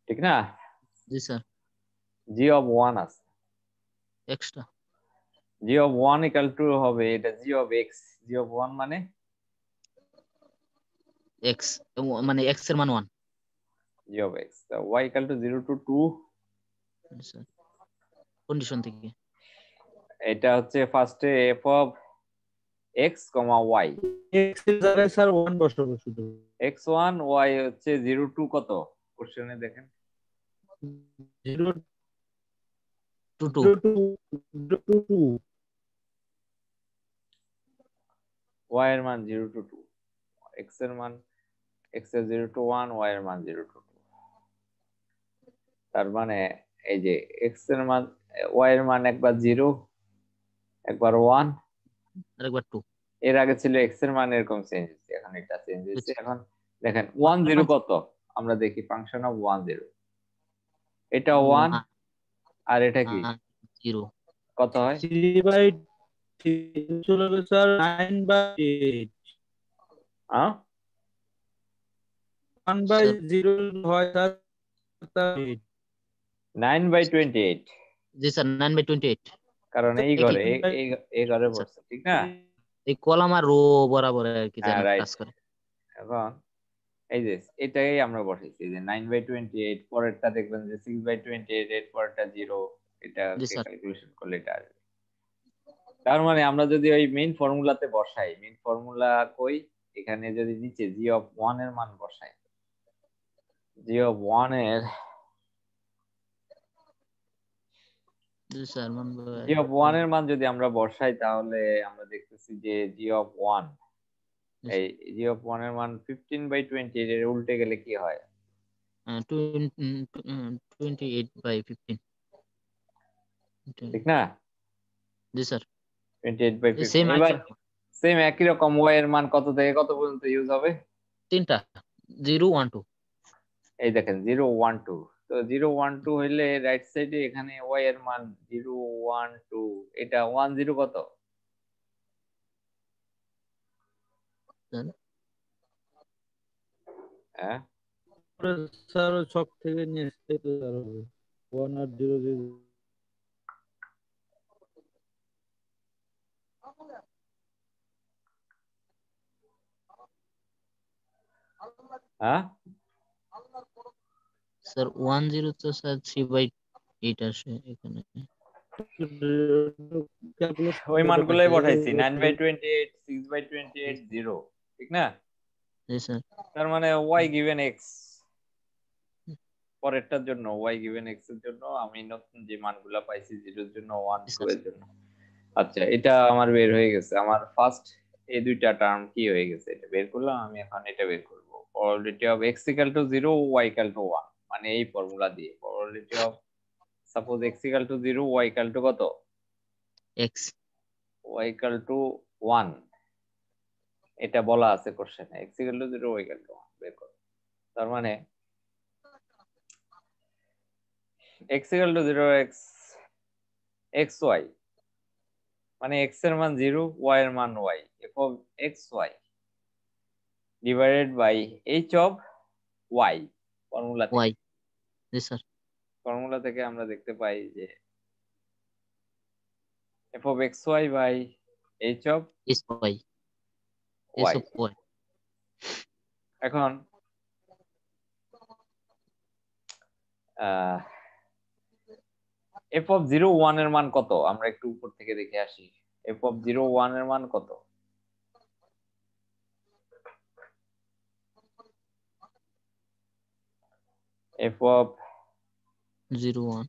ঠিক না জি স্যার g of 1 আছে extra g of 1 equal to হবে এটা g of x g of 1 মানে x মানে x এর মান 1 g of x so y equal to 0 to 2 sir condition থেকে এটা হচ্ছে ফার্স্টে f of x, y x এর জায়গায় স্যার 1 বসাবো শুধু x1 y হচ্ছে 0 to কত কোশ্চেনে দেখেন 0 2 2 y এর মান 0 to 2 x এর মান x এর 0 to 1 y এর মান 0 to 2 তার মানে এই যে x এর মান y এর মান একবার 0 একবার 1 আর একবার 2 এর আগে ছিল x এর মান এরকম চেঞ্জ হচ্ছে এখন এটা চেঞ্জ হচ্ছে এখন দেখেন 1 0 কত আমরা দেখি ফাংশন অফ 1 0 এটা 1 আর এটা কি 0 কত হয় 3/3 চলে গেছে স্যার 9/8 হ্যাঁ 1/0 হয় স্যার 9/28 জি স্যার 9/28 কারণ এই ঘরে এই ঘরে পড়ছে ঠিক না এই কলাম আর রো বরাবর আর কি হ্যাঁ জানা রাইট কাজ করে এখন এই যে এটাই আমরা বসাইছি যে 9/28 পরেরটা দেখবেন যে 6/28 এর পরেরটা 0 এটা ক্যালকুলেশন করলে এটা আসবে তার মানে আমরা যদি ওই মেইন ফর্মুলাতে বসাই মেইন ফর্মুলা কই এখানে যদি নিচে g of 1 এর মান বসাই g of 1 এর জি স্যার মান জি অফ ওয়ান এর মান যদি আমরা বসাই তাহলে আমরা দেখতেছি যে জি অফ ওয়ান, এই জি অফ ওয়ান এর মান 15/20, এর উল্টে গেলে কি হয়? 28/15। ঠিক না? জি স্যার 28/15। সেম এবার সেম একই রকম ওয়াই এর মান কত থেকে কত পর্যন্ত ইউজ হবে? তিনটা 0 1 2। এই দেখেন 0 1 2, তো 0 1 2 হইলে রাইট সাইডে এখানে ওয়াই এর মান 0 1 2, এটা 1 0 কত? হ্যাঁ স্যার ছক থেকে নিয়ে আসতে তো স্যার হবে 1 আর 0 0। হ্যাঁ স্যার 1 0 তো স্যার 3/8 আসে এখানে। ক্যালকুলেট ওই করে মানগুলোই দেখাচ্ছে বসাইছি 9/28, 6/28, 0, ঠিক না? জি স্যার তার মানে y given x, পরেরটার জন্য y given x এর জন্য আমি নতুন যে মানগুলা পাইছি 0 এর জন্য 1 2 এর জন্য। আচ্ছা এটা আমার বের হয়ে গেছে, আমার ফার্স্ট এই দুইটা টার্ম কি হয়ে গেছে এটা বের করলাম। আমি এখন এটা বের করব, probability of x equal to 0 y equal to 1, মানে এই ফর্মুলা দিয়ে probability of suppose x equal to 0 y equal to কত? x y equal to 1, এটা বলা আছে কোশ্চেনে x equal to 0 y equal to 1 বের করো। তার মানে x equal to 0 xy, মানে x এর মান 0, y এর মান y, f of xy divided by h of y। Formula y থেকে জি স্যার আমরা দেখতে পাই যে f of xy by h of s y s y। of y এখন f of 0 1 এর মান কত আমরা একটু উপর থেকে দেখে আসি। f of 0 1 এর মান কত? f of 0 1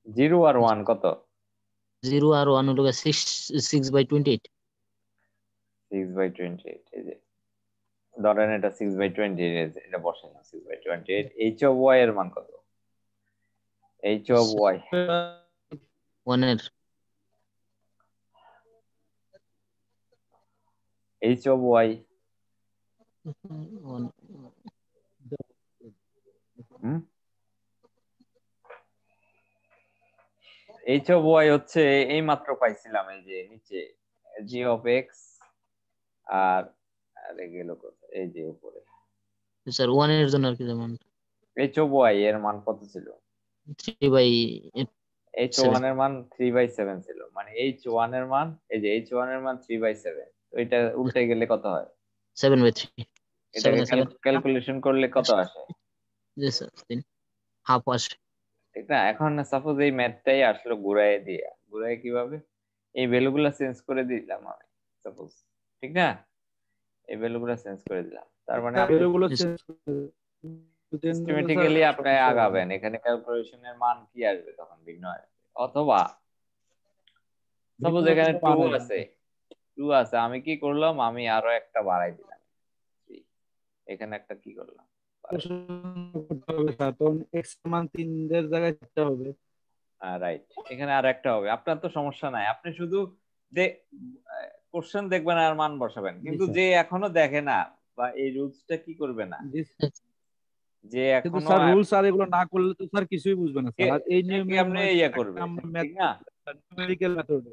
0 আর 1 কত? 0 আর 1 হলো 6/28। 6/28, এই যে ধরেন এটা 6/20, এটা বসেন 6/28। h of y এর মান কত? h of y 1 এর h of y 1 hmm h of y হচ্ছে এই মাত্র পাইছিলাম এই যে নিচে g of x আর আরে গেল কোথায়, এই যে উপরে স্যার 1 এর জন্য আর কি যেমন h of y এর মান কত ছিল? 3/7 h1 এর মান 3/7 ছিল, মানে h1 এর মান এই যে h1 এর মান 3/7, তো এটা উল্টে গেলে কত হয়? 7/3 এটাকে 7 7 ক্যালকুলেশন করলে কত আসে? জি স্যার 3 হাফ আসে। ঠিক না? এখন সাপোজ এই ম্যাথটাই আসলো ঘুরায় দিয়ে, ঘুরায় কিভাবে এই ভ্যালুগুলো চেঞ্জ করে দিলাম আমি সাপোজ, ঠিক না? এই ভ্যালুগুলো চেঞ্জ করে দিলাম, তার মানে আপনি ভ্যালুগুলো জি চেঞ্জ সিস্টেমেটিক্যালি আপনি আগাবেন, এখানে ক্যালকুলেশনের মান কি আসবে তখন ভিন্ন আসবে। অথবা সাপোজ এখানে 2 আছে, 2 আছে, আমি কি করলাম, আমি আরো একটা বাড়াই দিলাম, 3, এখানে একটা কি করলাম তখন এক্স মান 3 এর জায়গায় 4 হবে। রাইট, এখানে আর একটা হবে। আপনার তো সমস্যা নাই, আপনি শুধু কোশ্চেন দেখবেন আর মান বসাবেন, কিন্তু যে এখনো দেখে না বা এই রুলসটা কি করবে না, যে কিন্তু এখনো স্যার রুলস আর এগুলো না করলে তো স্যার কিছুই বুঝবে না স্যার। আর এই সে কি নিয়মের আপনি মধ্যে ইয়া একটা করবে, আমরা ঠিক ম্যাথ না? Numerical method.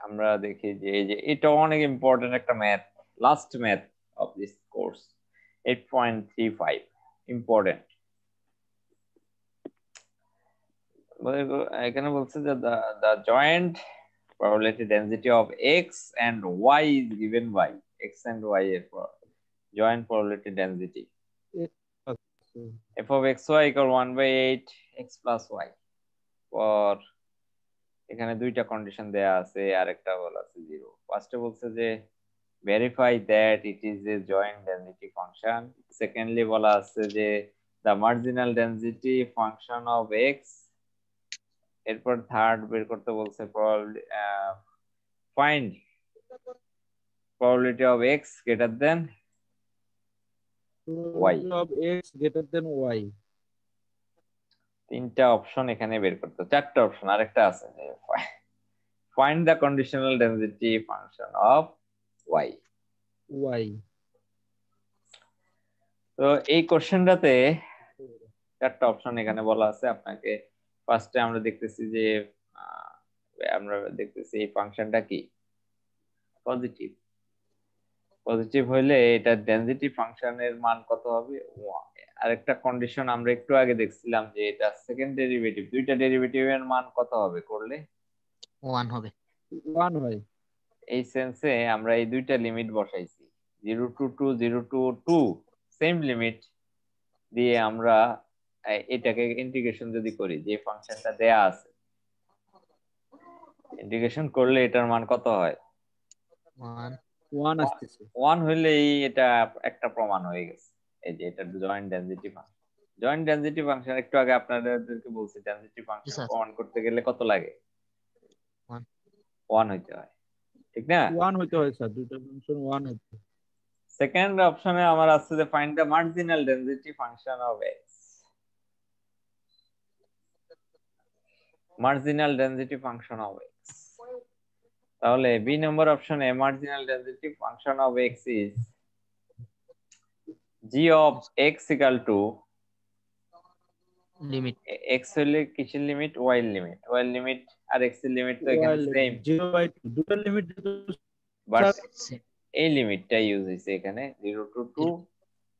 আমরা দেখি যে এই যে এটা অনেক ইম্পর্টেন্ট একটা math, last math of this course 8.35, important. এখানে বলছে যে the joint probability density of x and y is given by x and y এর joint probability density f of xy equal 1/8 x plus y for, এখানে দুইটা condition দেয়া আছে আর একটা বলা আছে 0। ফার্স্টে বলছে যে verify that it is a joint density function. Secondly বলা আছে যে the marginal density function of x, এরপর থার্ড বের করতে বলছে find probability of x greater than y. Probability of x greater than y. তিনটা অপশন এখানে বের করতে, চারটা অপশন আরেকটা আছে যে find the conditional density function of y. y. তো এই কোশ্চেনটাতে চারটা অপশন এখানে বলা আছে আপনাকে। ফার্স্টে আমরা দেখতেছি যে এই ফাংশনটা কি পজিটিভ। পজিটিভ হইলে এটা ডেনসিটি ফাংশনের মান কত হবে? 1। আরেকটা কন্ডিশন আমরা একটু আগে দেখছিলাম যে এটা সেকেন্ড ডেরিভেটিভ, দুইটা ডেরিভেটিভের মান কত হবে করলে? 1 হবে। 1 হয়। এই সেন্সে আমরা এই দুইটা লিমিট বসাইছি, 0 to 2, 0 to 2, সেম লিমিট দিয়ে আমরা এটাকে ইন্টিগ্রেশন যদি করি, যে ফাংশনটা দেয়া আছে ইন্টিগ্রেশন করলে এটার মান কত হয়? 1 আসতেছে। 1 হইলেই এটা একটা প্রমাণ হয়ে গেছে, এই যে এটা joint density function. Joint density function একটু আগে আপনাদেরকে বলছি, ডেনসিটি ফাংশন প্রমাণ করতে গেলে কত লাগে? 1 হইতে হয়, ঠিক না? 1 হইতে হয় স্যার, দুইটা ফাংশন 1 হইতে। সেকেন্ড অপশনে আমার আছে যে find the marginal density function of x। Marginal density function of x, তাহলে বি নম্বর অপশনে marginal density function of x is g of x equal to limit x হলে কিসের লিমিট? y এর লিমিট। y এর লিমিট আর x এর limit তো এখানে same, 0/2 দুটো লিমিট বাট এই লিমিটটা ইউজ হইছে এখানে 0 to 2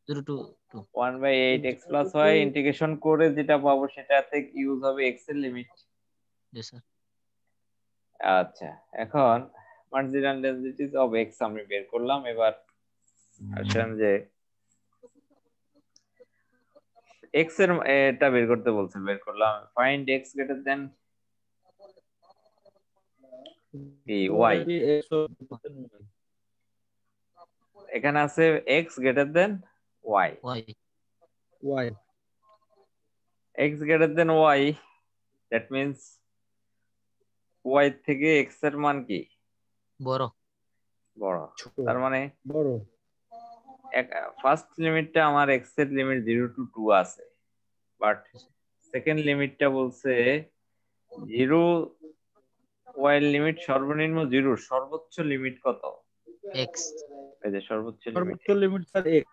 0 to 2 1/8 x plus y integration করে যেটা পাবো সেটাতে ইউজ হবে x এর লিমিট। জি স্যার। আচ্ছা, এখন মার্জিনাল ডেনসিটিস অফ x আমি বের করলাম। এবার আসেন যে x এর এটা বের করতে বলছে, বের করলাম। Find x greater than y। এখানে আছে x greater than y। y x greater than y, that means y থেকে x এর মান কি? বড়। বড়। তার মানে বড়। ফার্স্ট লিমিটটা আমার x এর লিমিট 0 to 2 আছে, বাট সেকেন্ড লিমিটটা বলছে 0, y এর লিমিট সর্বনিম্ন 0, সর্বোচ্চ লিমিট কত? x। এই যে সর্বোচ্চ লিমিট স্যার x।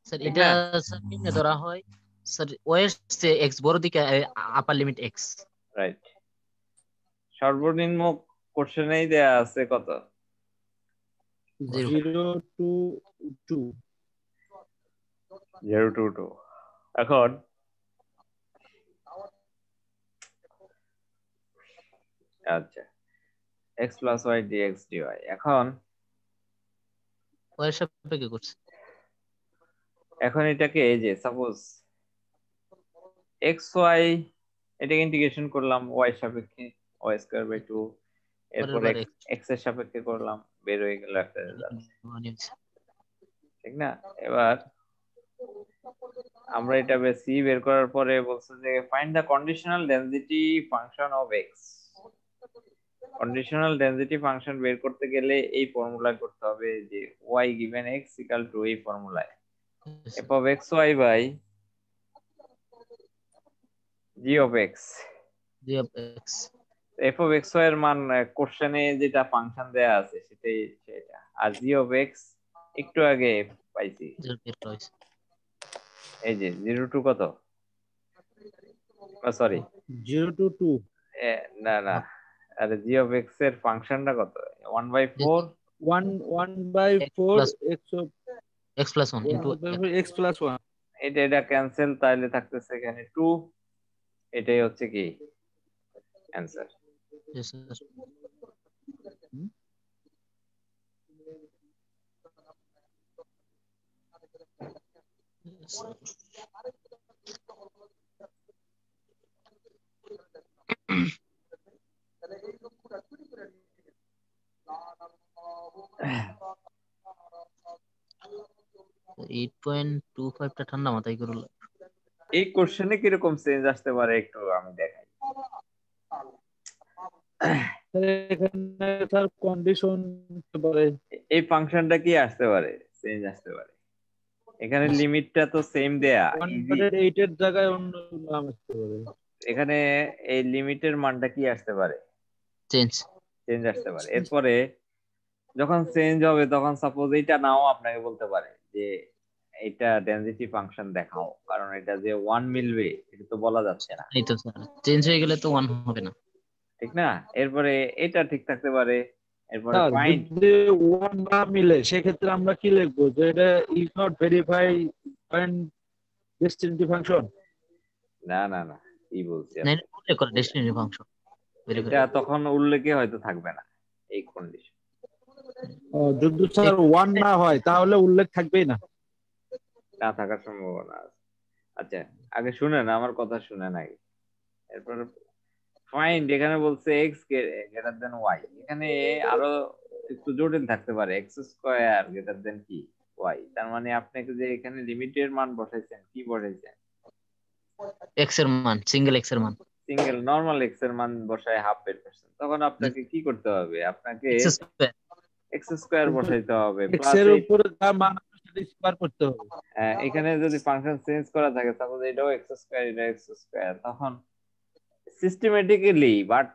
স্যার এটা স্যার নিম্নে ধরা হয় স্যার y এর চেয়ে x বড় দিকে আপার লিমিট x। রাইট। সর্বনিম্ন কোশ্চেনেই দেয়া আছে কত? 0 to 2। 0 to 2। এখন আচ্ছা, x plus y dx dy, এখন y এর সাপেক্ষে করছে। এখন এটাকে এই যে সাপোজ x y এটাকে ইন্টিগ্রেশন করলাম y সাপেক্ষে y স্কয়ার বাই 2, এরপর x এর সাপেক্ষে করলাম, বের হয়ে গেল একটা রেজাল্ট, ঠিক না? এবার আমরা এটা বেশি বের করার পরে বলছে যে find the conditional density function of x। Conditional density function বের করতে গেলে এই ফর্মুলা করতে হবে যে y given x equal to এই ফর্মুলায় f of xy by g of x। f of xy এর মান কোশ্চেনে যেটা ফাংশন দেয়া আছে সেটাই সেটা, আর g of x একটু আগে পাইছি, এই যে 0 to কত? Sorry 0 to 2। না না, আরে g of x এর ফাংশনটা কত? 1/4 1/4 x plus 1 into x plus 1। এটা ক্যান্সেল, তাহলে থাকতেছে এখানে 2। এটাই হচ্ছে কি অ্যানসার। yes sir। 8.25 টা ঠান্ডা মাথায় করল। এই কোশ্চেনে কিরকম চেঞ্জ আসতে পারে একটু আমি দেখাই। স্যার এখানে স্যার কন্ডিশন পারে এই ফাংশনটা কি আসতে পারে, চেঞ্জ আসতে পারে। এখানে লিমিটটা তো সেম দেয়া, ইজি। 108 এর জায়গায় অন্য নাম আসতে পারে। এখানে এই লিমিটের মানটা কি আসতে পারে, চেঞ্জ চেঞ্জ আসতে পারে। এরপরে যখন চেঞ্জ হবে তখন সাপোজ এইটা নাও আপনাকে বলতে পারে যে এটা ডেনসিটি ফাংশন দেখাও, কারণ এটা যে 1 মিলবে এটা তো বলা যাচ্ছে না, এই তো স্যার, চেঞ্জ হয়ে গেলে তো 1 হবে না। ঠিক না? এরপরে এটা ঠিক থাকতে পারে। এরপরে স্যার ফাইন্ড, যদি 1 না মিলে সেক্ষেত্রে আমরা কি লিখবো যে এটা ইজ নট ভেরিফাই পয়েন্ট ডেস্টিনেটি ফাংশন? না না না, কি বলছি না, আপনি, এটা উল্লেখ করে ডেস্টিনি ফাংশন ভেরি এটা তখন উল্লেখে হয়তো থাকবে না এই কন্ডিশন, যদি স্যার 1 না হয় তাহলে উল্লেখ থাকবেই না। না থাকার সম্ভাবনা আছে। আচ্ছা আগে শুনেন, আমার কথা শুনে নাই। এরপর ফাইন্ড, এখানে বলছে এক্স গ্রেটার দেন ওয়াই, এখানে আরো একটু জটিল থাকতে পারে, এক্স স্কোয়ার গ্রেটার দেন কি ওয়াই। তার মানে আপনাকে যে এখানে লিমিটের মান বসাইছেন, কি বসাইছেন? এক্স এর মান, সিঙ্গেল এক্স এর মান, সিঙ্গেল নরমাল এক্স এর মান বসায় হাফ পার্সেন্ট। তখন আপনাকে কি করতে হবে, আপনাকে এক্স স্কয়ার এক্স স্কোয়ার বসাইতে হবে এক্স প্লাস এর এই, উপরে যা মান আছে সেটা স্কয়ার করতে হবে। এখানে যদি ফাংশন চেঞ্জ করা থাকে সাপোজ এটাও এক্স স্কোয়ার এটা এক্স স্কোয়ার, তখন সিস্টেমেটিক্যালি বাট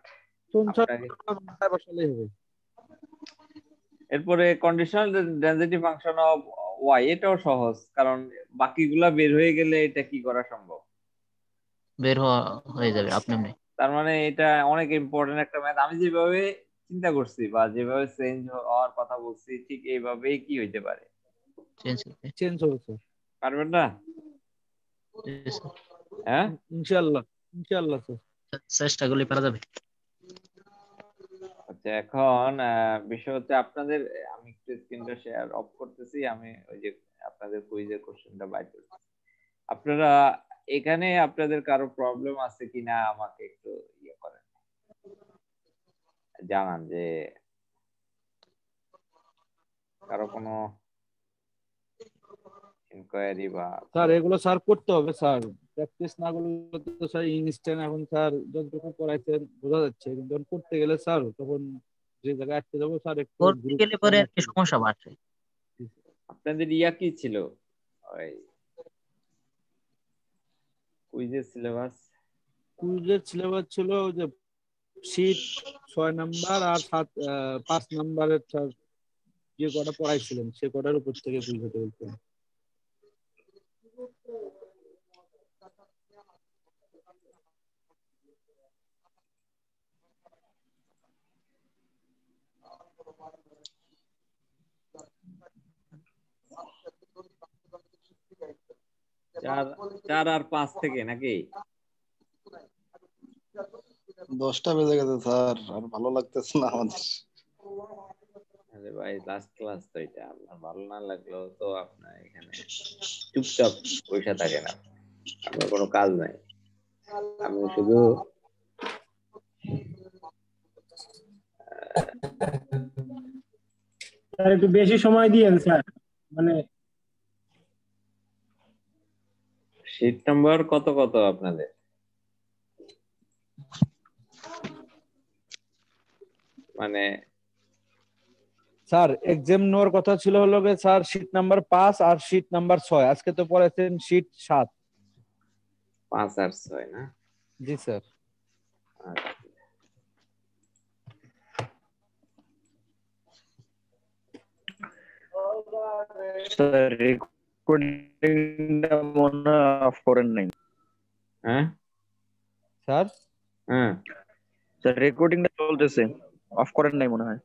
আপনাকে মাথায় বসালেই হবে। এরপরে conditional density function of Y, এটাও সহজ, কারণ বাকিগুলা বের হয়ে গেলে এটা কি করা সম্ভব। বের হয়ে যাবে আপনি এমনি। তার মানে এটা অনেক ইম্পর্টেন্ট একটা ম্যাথ। আমি যেভাবে চিন্তা করছি বা যেভাবে চেঞ্জ হওয়ার কথা বলছি ঠিক এইভাবেই কি হইতে পারে, চেঞ্জ হবে স্যার। পারবেন না? হ্যাঁ ইনশাআল্লাহ, ইনশাআল্লাহ স্যার। চেষ্টা করলে পারা যাবে। আচ্ছা এখন বিষয় হচ্ছে আপনাদের, আমি একটু স্ক্রিনটা শেয়ার অফ করতেছি, আমি ওই যে আপনাদের কুইজের কোশ্চেনটা বাইর করছি। আপনারা এখানে আপনাদের কারো প্রবলেম আছে কিনা আমাকে একটু ইয়ে করেন, জানান যে কারো কোনো ইনকোয়ারি বা স্যার এগুলো স্যার করতে হবে স্যার, প্র্যাকটিস না করলে তো স্যার ইনস্ট্যান্ট এখন স্যার যতটুকু পড়াইছেন বোঝা যাচ্ছে, কিন্তু যখন করতে গেলে স্যার তখন যে জায়গায় আটকে যাবো স্যার একটু করতে গেলে পরে আর কি সমস্যা বাড়ছে। আপনাদের ইয়া কি ছিল ওই কুইজের সিলেবাস? কুইজের সিলেবাস ছিল যে শীট 6 নাম্বার আর 5 নাম্বারের স্যার যে কটা পড়াইছিলেন সে কটার উপর থেকে কুইজ হতে বলতেন। চার আর 5 থেকে নাকি? 10টা বেজে গেছে স্যার, আর ভালো লাগতেছে না আমাদের। আরে ভাই লাস্ট ক্লাস তো এটা, আপনার ভালো না লাগলেও তো আপনার এখানে চুপচাপ বসে থাকেন, আপনার কোনো কাজ নাই, আমি শুধু স্যার একটু বেশি সময় দিয়েন স্যার, মানে শীট নাম্বার কত কত আপনাদের? মানে স্যার এক্সাম নেওয়ার কথা ছিল হলো স্যার শীট নাম্বার 5 আর শীট নাম্বার 6, আজকে তো পড়াইছেন শীট 7। 5 আর 6 না? জি স্যার। স্যার রেকর্ডিংটা মনে অফ করেন নাই। হ্যাঁ স্যার হ্যাঁ স্যার রেকর্ডিংটা চলতেছে, অফ করেন নাই মনে হয়।